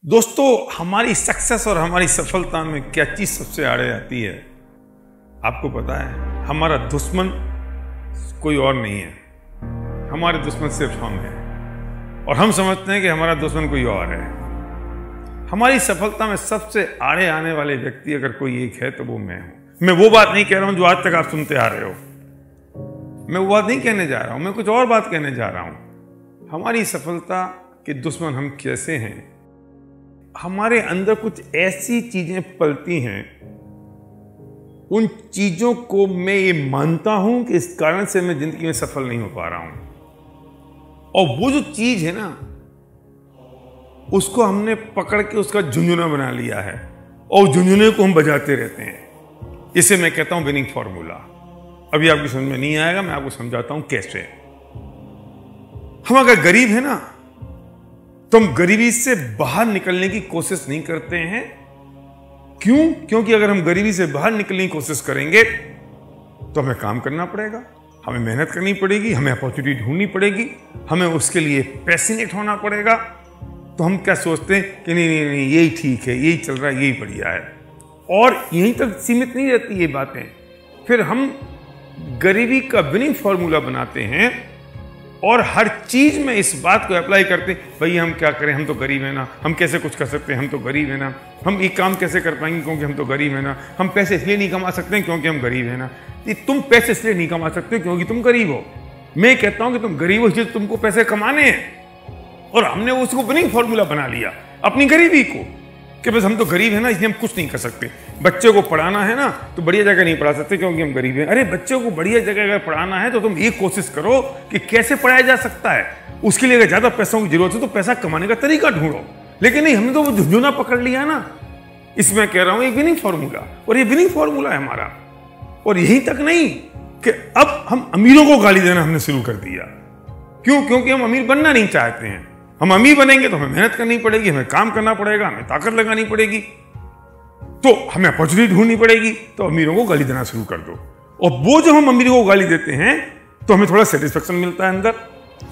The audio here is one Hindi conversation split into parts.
दोस्तों, हमारी सक्सेस और हमारी सफलता में क्या चीज सबसे आड़े आती है आपको पता है? हमारा दुश्मन कोई और नहीं है, हमारे दुश्मन सिर्फ हम हैं और हम समझते हैं कि हमारा दुश्मन कोई और है। हमारी सफलता में सबसे आड़े आने वाले व्यक्ति अगर कोई एक है तो वो मैं हूं। मैं वो बात नहीं कह रहा हूं जो आज तक आप सुनते आ रहे हो, मैं वो बात नहीं कहने जा रहा हूं, मैं कुछ और बात कहने जा रहा हूं। हमारी सफलता के दुश्मन हम कैसे हैं? हमारे अंदर कुछ ऐसी चीजें पलती हैं, उन चीजों को मैं ये मानता हूं कि इस कारण से मैं जिंदगी में सफल नहीं हो पा रहा हूं। और वो जो चीज है ना, उसको हमने पकड़ के उसका झुंझुना बना लिया है और झुंझुने को हम बजाते रहते हैं। इसे मैं कहता हूं विनिंग फॉर्मूला। अभी आपकी समझ में नहीं आएगा, मैं आपको समझाता हूं कैसे। हम अगर गरीब है ना तो हम गरीबी से बाहर निकलने की कोशिश नहीं करते हैं। क्यों? क्योंकि अगर हम गरीबी से बाहर निकलने की कोशिश करेंगे तो हमें काम करना पड़ेगा, हमें मेहनत करनी पड़ेगी, हमें अपॉर्चुनिटी ढूंढनी पड़ेगी, हमें उसके लिए पैशनेट होना पड़ेगा। तो हम क्या सोचते हैं कि नहीं नहीं नहीं, यही ठीक है, यही चल रहा है, यही बढ़िया है। और यहीं तक सीमित नहीं रहती ये बातें, फिर हम गरीबी का विनिंग फॉर्मूला बनाते हैं और हर चीज में इस बात को अप्लाई करते हैं, भाई हम क्या करें, हम तो गरीब है ना, हम कैसे कुछ कर सकते हैं, हम तो गरीब है ना, हम एक काम कैसे कर पाएंगे क्योंकि हम तो गरीब है ना, हम पैसे इसलिए नहीं कमा सकते क्योंकि हम गरीब है ना। तुम पैसे इसलिए नहीं कमा सकते क्योंकि तुम गरीब हो। मैं कहता हूं कि तुम गरीब हो इसलिए तुमको पैसे कमाने हैं, और हमने उसको विनिंग फॉर्मूला बना लिया अपनी गरीबी को कि बस हम तो गरीब है ना इसलिए हम कुछ नहीं कर सकते। बच्चे को पढ़ाना है ना तो बढ़िया जगह नहीं पढ़ा सकते क्योंकि हम गरीब हैं। अरे बच्चों को बढ़िया जगह अगर पढ़ाना है तो तुम ये कोशिश करो कि कैसे पढ़ाया जा सकता है। उसके लिए अगर ज्यादा पैसों की जरूरत है तो पैसा कमाने का तरीका ढूंढो। लेकिन नहीं, हमने तो वो झुंझुना पकड़ लिया ना। इसमें कह रहा हूं एक विनिंग फॉर्मूला, और ये विनिंग फॉर्मूला है हमारा। और यही तक नहीं कि अब हम अमीरों को गाली देना हमने शुरू कर दिया। क्यों? क्योंकि हम अमीर बनना नहीं चाहते हैं। हम अमीर बनेंगे तो हमें मेहनत करनी पड़ेगी, हमें काम करना पड़ेगा, हमें ताकत लगानी पड़ेगी, तो हमें अपॉर्चुनिटी ढूंढनी पड़ेगी। तो अमीरों को गाली देना शुरू कर दो, और वो जब हम अमीरों को गाली देते हैं तो हमें थोड़ा सेटिस्फेक्शन मिलता है अंदर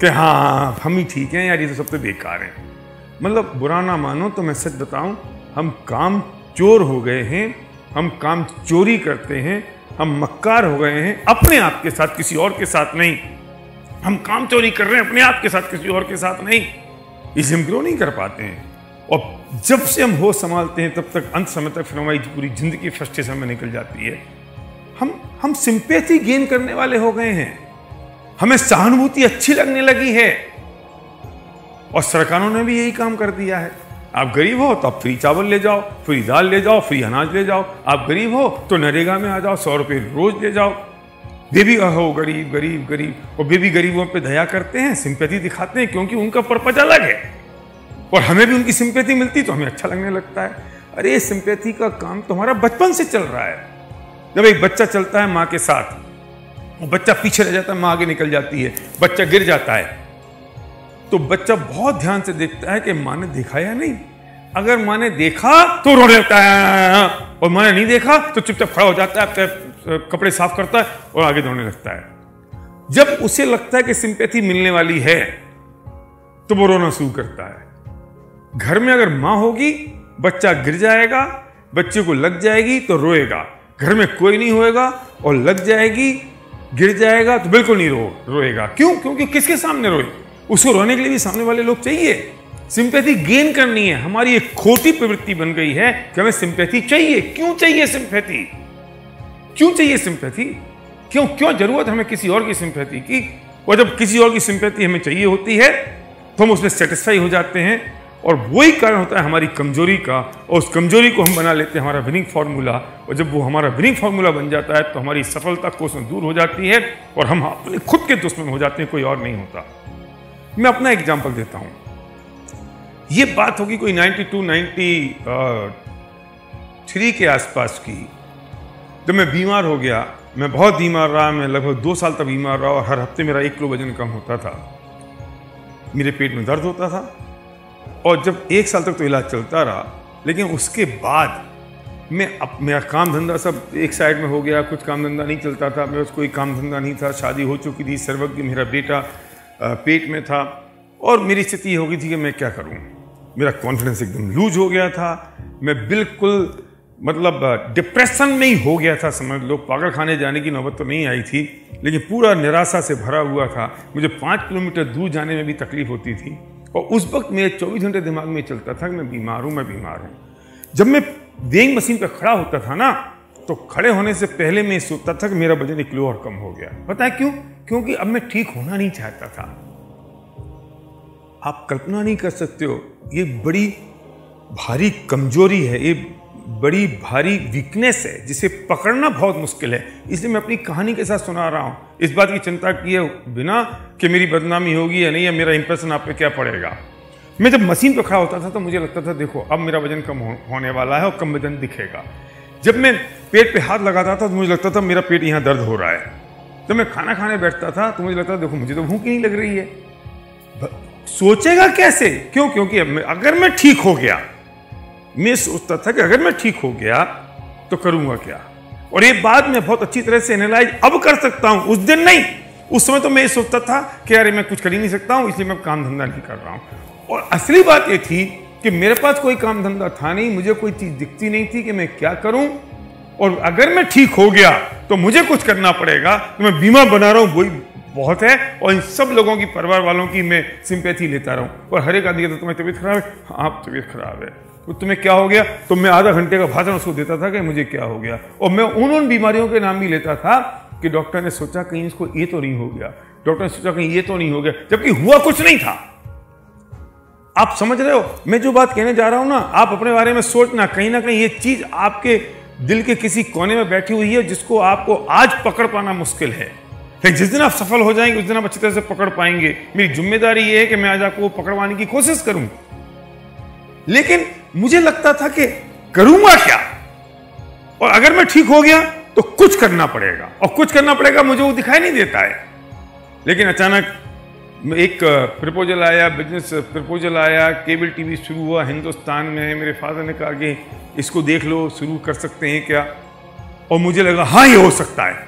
कि हाँ हम ही ठीक हैं यार, ये तो सब तो बेकार है। मतलब बुरा ना मानो तो मैं सच बताऊं, हम काम चोर हो गए हैं, हम काम चोरी करते हैं, हम मक्कार हो गए हैं अपने आप के साथ, किसी और के साथ नहीं। हम काम चोरी कर रहे हैं अपने आप के साथ, किसी और के साथ नहीं। इसे हम ग्रो नहीं कर पाते हैं। और जब से हम होश संभालते हैं तब तक अंत समय तक फिर हमारी पूरी जिंदगी फ्रस्ट्रेशन में निकल जाती है। हम सिंपैथी गेन करने वाले हो गए हैं, हमें सहानुभूति अच्छी लगने लगी है। और सरकारों ने भी यही काम कर दिया है। आप गरीब हो तो आप फ्री चावल ले जाओ, फ्री दाल ले जाओ, फ्री अनाज ले जाओ। आप गरीब हो तो नरेगा में आ जाओ, 100 रुपये रोज ले जाओ। बेबी हो गरीब गरीब गरीब, और बेबी गरीबों पे दया करते हैं, सिंपैथी दिखाते हैं क्योंकि उनका पर्पज अलग है। और हमें भी उनकी सिंपैथी मिलती तो हमें अच्छा लगने लगता है। अरे सिंपैथी का काम तो हमारा बचपन से चल रहा है। जब एक बच्चा चलता है माँ के साथ, वो बच्चा पीछे रह जाता है, माँ आगे निकल जाती है, बच्चा गिर जाता है, तो बच्चा बहुत ध्यान से देखता है कि माँ ने देखा या नहीं। अगर माँ ने देखा तो रोने लगता है, और माँ ने नहीं देखा तो चुपचाप खड़ा हो जाता है, कपड़े साफ करता है और आगे दौड़ने लगता है। जब उसे लगता है कि सिंपैथी मिलने वाली है तो वो रोना शुरू करता है। घर में अगर मां होगी, बच्चा गिर जाएगा, बच्चे को लग जाएगी तो रोएगा। घर में कोई नहीं होएगा और लग जाएगी, गिर जाएगा तो बिल्कुल नहीं रोएगा। क्यों? क्योंकि किसके सामने रोए? उसको रोने के लिए भी सामने वाले लोग चाहिए। सिंपैथी गेन करनी है। हमारी एक खोटी प्रवृत्ति बन गई है कि हमें सिंपैथी चाहिए। क्यों चाहिए सिंपैथी? क्यों चाहिए सिंपैथी? क्यों क्यों जरूरत हमें किसी और की सिंपैथी की? और जब किसी और की सिंपैथी हमें चाहिए होती है तो हम उसमें सेटिस्फाई हो जाते हैं, और वही कारण होता है हमारी कमजोरी का। और उस कमजोरी को हम बना लेते हैं हमारा विनिंग फॉर्मूला, और जब वो हमारा विनिंग फॉर्मूला बन जाता है तो हमारी सफलता कोसों दूर हो जाती है और हम अपने खुद के दुश्मन हो जाते हैं, कोई और नहीं होता। मैं अपना एग्जाम्पल देता हूं। ये बात होगी कोई 92-93 के आसपास की, जब मैं बीमार हो गया। मैं बहुत बीमार रहा, मैं लगभग 2 साल तक बीमार रहा, और हर हफ्ते मेरा 1 किलो वजन कम होता था, मेरे पेट में दर्द होता था। और जब 1 साल तक तो इलाज चलता रहा, लेकिन उसके बाद मेरा काम धंधा सब एक साइड में हो गया, कुछ काम धंधा नहीं चलता था, मेरे पास कोई काम धंधा नहीं था, शादी हो चुकी थी, सर्वज्ञ मेरा बेटा पेट में था, और मेरी स्थिति हो गई थी कि मैं क्या करूं। मेरा कॉन्फिडेंस एकदम लूज हो गया था, मैं बिल्कुल मतलब डिप्रेशन में ही हो गया था, समझ लो। पागल खाने जाने की नौबत तो नहीं आई थी, लेकिन पूरा निराशा से भरा हुआ था। मुझे 5 किलोमीटर दूर जाने में भी तकलीफ होती थी, और उस वक्त मेरे 24 घंटे दिमाग में चलता था कि मैं बीमार हूँ, मैं बीमार हूँ। जब मैं वेइंग मशीन पर खड़ा होता था ना, तो खड़े होने से पहले मैं सोचता था कि मेरा वजन 1 किलो और कम हो गया। पता है क्यों? क्योंकि अब मैं ठीक होना नहीं चाहता था। आप कल्पना नहीं कर सकते हो, ये बड़ी भारी कमजोरी है, ये बड़ी भारी वीकनेस है, जिसे पकड़ना बहुत मुश्किल है। इसलिए मैं अपनी कहानी के साथ सुना रहा हूँ, इस बात की चिंता किए बिना कि मेरी बदनामी होगी या नहीं, या मेरा इंप्रेशन आप पे क्या पड़ेगा। मैं जब मशीन पर खड़ा होता था तो मुझे लगता था देखो अब मेरा वजन कम होने वाला है और कम वजन दिखेगा। जब मैं पेट पे हाथ लगाता था तो मुझे लगता था मेरा पेट यहाँ दर्द हो रहा है। जब मैं खाना खाने बैठता था तो मुझे लगता था देखो मुझे तो भूख ही नहीं लग रही है। सोचेगा कैसे? क्यों? क्योंकि अगर मैं ठीक हो गया, मैं सोचता था कि अगर मैं ठीक हो गया तो करूंगा क्या। और ये बात मैं बहुत अच्छी तरह से एनालाइज अब कर सकता हूं, उस दिन नहीं। उस समय तो मैं ये सोचता था कि अरे मैं कुछ कर ही नहीं सकता हूं, इसलिए मैं काम धंधा नहीं कर रहा हूं। और असली बात ये थी कि मेरे पास कोई काम धंधा था नहीं, मुझे कोई चीज दिखती नहीं थी कि मैं क्या करूं। और अगर मैं ठीक हो गया तो मुझे कुछ करना पड़ेगा, तो मैं बीमा बना रहा हूं वही बहुत है। और इन सब लोगों की, परिवार वालों की मैं सिंपैथी लेता रहूं। और हर एक आदमी कहता तुम्हारी तबीयत खराब है, हाँ तबीयत खराब है, तो तुम्हें क्या हो गया? तो मैं आधा घंटे का भाषण उसको देता था कि मुझे क्या हो गया। और मैं उन बीमारियों के नाम भी लेता था कि डॉक्टर ने सोचा कहीं इसको ये तो नहीं हो गया, डॉक्टर ने सोचा कहीं ये तो नहीं हो गया, जबकि हुआ कुछ नहीं था। आप समझ रहे हो मैं जो बात कहने जा रहा हूं ना? आप अपने बारे में सोचना, कहीं ना कहीं ये चीज आपके दिल के किसी कोने में बैठी हुई है, जिसको आपको आज पकड़ पाना मुश्किल है। लेकिन जिस दिन आप सफल हो जाएंगे उस दिन आप अच्छी तरह से पकड़ पाएंगे। मेरी जिम्मेदारी ये है कि मैं आज आपको पकड़वाने की कोशिश करूं। लेकिन मुझे लगता था कि करूंगा क्या, और अगर मैं ठीक हो गया तो कुछ करना पड़ेगा, और कुछ करना पड़ेगा मुझे वो दिखाई नहीं देता है। लेकिन अचानक एक प्रपोजल आया, बिजनेस प्रपोजल आया, केबल टीवी शुरू हुआ हिंदुस्तान में। मेरे फादर ने कहा कि इसको देख लो, शुरू कर सकते हैं क्या? और मुझे लगा हाँ ये हो सकता है।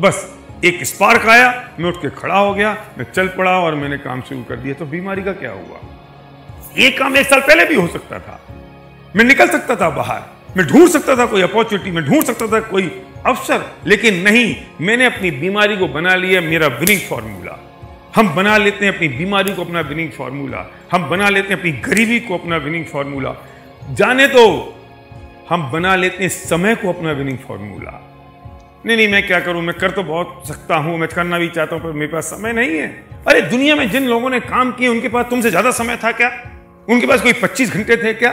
बस एक स्पार्क आया, मैं उठ के खड़ा हो गया, मैं चल पड़ा और मैंने काम शुरू कर दिया। तो बीमारी का क्या हुआ? ये काम 1 साल पहले भी हो सकता था। मैं निकल सकता था बाहर, मैं ढूंढ सकता था कोई अपॉर्चुनिटी, मैं ढूंढ सकता था कोई अवसर, लेकिन नहीं, मैंने अपनी बीमारी को बना लिया मेरा विनिंग फॉर्मूला। हम बना लेते हैं अपनी बीमारी को अपना विनिंग फॉर्मूला, हम बना लेते हैं अपनी गरीबी को अपना विनिंग फॉर्मूला, जाने दो हम बना लेते हैं समय को अपना विनिंग फॉर्मूला। नहीं मैं क्या करूं, मैं कर तो बहुत सकता हूं, मैं करना भी चाहता हूं, पर मेरे पास समय नहीं है। अरे दुनिया में जिन लोगों ने काम किए उनके पास तुमसे ज्यादा समय था क्या? उनके पास कोई 25 घंटे थे क्या?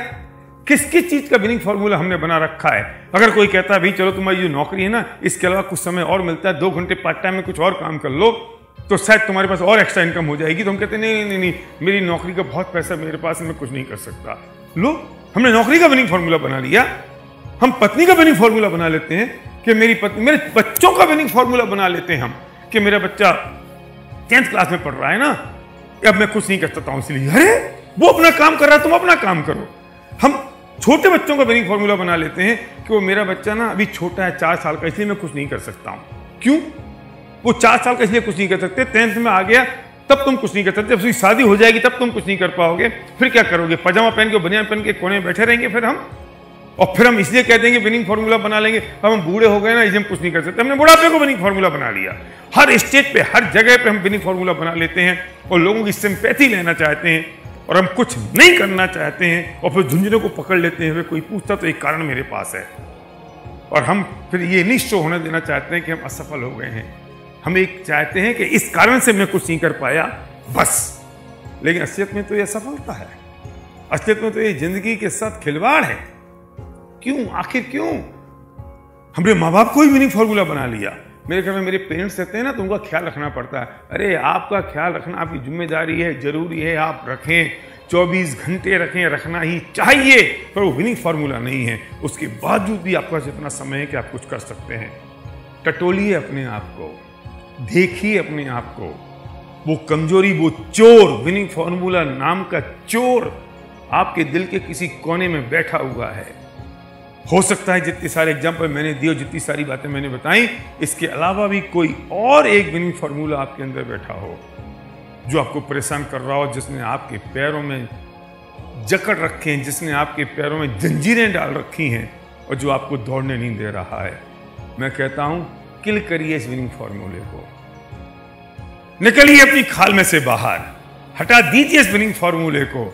किस किस चीज का विनिंग फॉर्मूला हमने बना रखा है? अगर कोई कहता है भाई चलो तुम्हारी जो नौकरी है ना, इसके अलावा कुछ समय और मिलता है, 2 घंटे पार्ट टाइम में कुछ और काम कर लो तो शायद तुम्हारे पास और एक्स्ट्रा इनकम हो जाएगी। तो हम कहते नहीं, मेरी नौकरी का बहुत पैसा मेरे पास है, मैं कुछ नहीं कर सकता। लो, हमने नौकरी का विनिंग फॉर्मूला बना लिया। हम पत्नी का विनिंग फॉर्मूला बना लेते हैं कि मेरी पत्नी, मेरे बच्चों का विनिंग फॉर्मूला बना लेते हैं हम कि मेरा बच्चा 10th क्लास में पढ़ रहा है ना, अब मैं कुछ नहीं कर सकता हूं, इसलिए अरे वो अपना काम कर रहा है, तुम अपना काम करो। हम छोटे बच्चों का विनिंग फॉर्मूला बना लेते हैं कि वो मेरा बच्चा ना अभी छोटा है, 4 साल का, इसलिए मैं कुछ नहीं कर सकता हूं। क्यों? वो 4 साल का इसलिए कुछ नहीं कर सकते, 10th में आ गया तब तुम कुछ नहीं कर सकते, जब उसकी शादी हो जाएगी तब तुम कुछ नहीं कर पाओगे। फिर क्या करोगे? पजामा पहन के, बनियान पहन के कोने में बैठे रहेंगे फिर हम, और फिर हम इसलिए कह देंगे विनिंग फॉर्मूला बना लेंगे। अब हम बूढ़े हो गए ना, इसलिए हम कुछ नहीं कर सकते। हमने बुढ़ापे को विनिंग फॉर्मूला बना लिया। हर स्टेज पे, हर जगह पे हम विनिंग फॉर्मूला बना लेते हैं और लोगों की सिंपैथी लेना चाहते हैं, और हम कुछ नहीं करना चाहते हैं, और फिर झुंझुनों को पकड़ लेते हैं। कोई पूछता तो एक कारण मेरे पास है, और हम फिर ये नहीं शो होने देना चाहते हैं कि हम असफल हो गए हैं। हम एक चाहते हैं कि इस कारण से मैं कुछ नहीं कर पाया बस। लेकिन असलियत में तो यह सफलता है, असलियत में तो ये जिंदगी के साथ खिलवाड़ है। क्यों? आखिर क्यों? हमने माँ बाप को ही विनिंग फॉर्मूला बना लिया। मेरे घर में मेरे पेरेंट्स रहते हैं ना, तो उनका ख्याल रखना पड़ता है। अरे आपका ख्याल रखना आपकी जिम्मेदारी है, जरूरी है, आप रखें, 24 घंटे रखें, रखना ही चाहिए, पर वो विनिंग फॉर्मूला नहीं है। उसके बावजूद भी आपके पास इतना समय है कि आप कुछ कर सकते हैं। टटोलिए अपने आप को, देखिए अपने आप को। वो कमजोरी, वो चोर, विनिंग फॉर्मूला नाम का चोर आपके दिल के किसी कोने में बैठा हुआ है। हो सकता है जितने सारे एग्जाम्पल मैंने दिए, जितनी सारी बातें मैंने बताई, इसके अलावा भी कोई और एक विनिंग फॉर्मूला आपके अंदर बैठा हो जो आपको परेशान कर रहा हो, जिसने आपके पैरों में जकड़ रखे हैं, जिसने आपके पैरों में जंजीरें डाल रखी हैं और जो आपको दौड़ने नहीं दे रहा है, मैं कहता हूं किल करिए इस विनिंग फॉर्मूले को, निकलिए अपनी खाल में से बाहर, हटा दीजिए इस विनिंग फॉर्मूले को।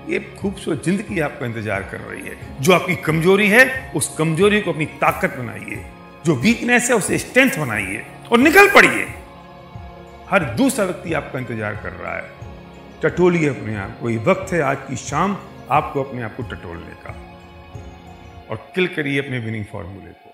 ये खूबसूरत जिंदगी आपका इंतजार कर रही है। जो आपकी कमजोरी है उस कमजोरी को अपनी ताकत बनाइए, जो वीकनेस है उसे स्ट्रेंथ बनाइए और निकल पड़िए। हर दूसरा व्यक्ति आपका इंतजार कर रहा है। टटोलिए अपने आप को, ये वक्त है आज की शाम आपको अपने आप को टटोलने का, और किल करिए अपने विनिंग फॉर्मूले को।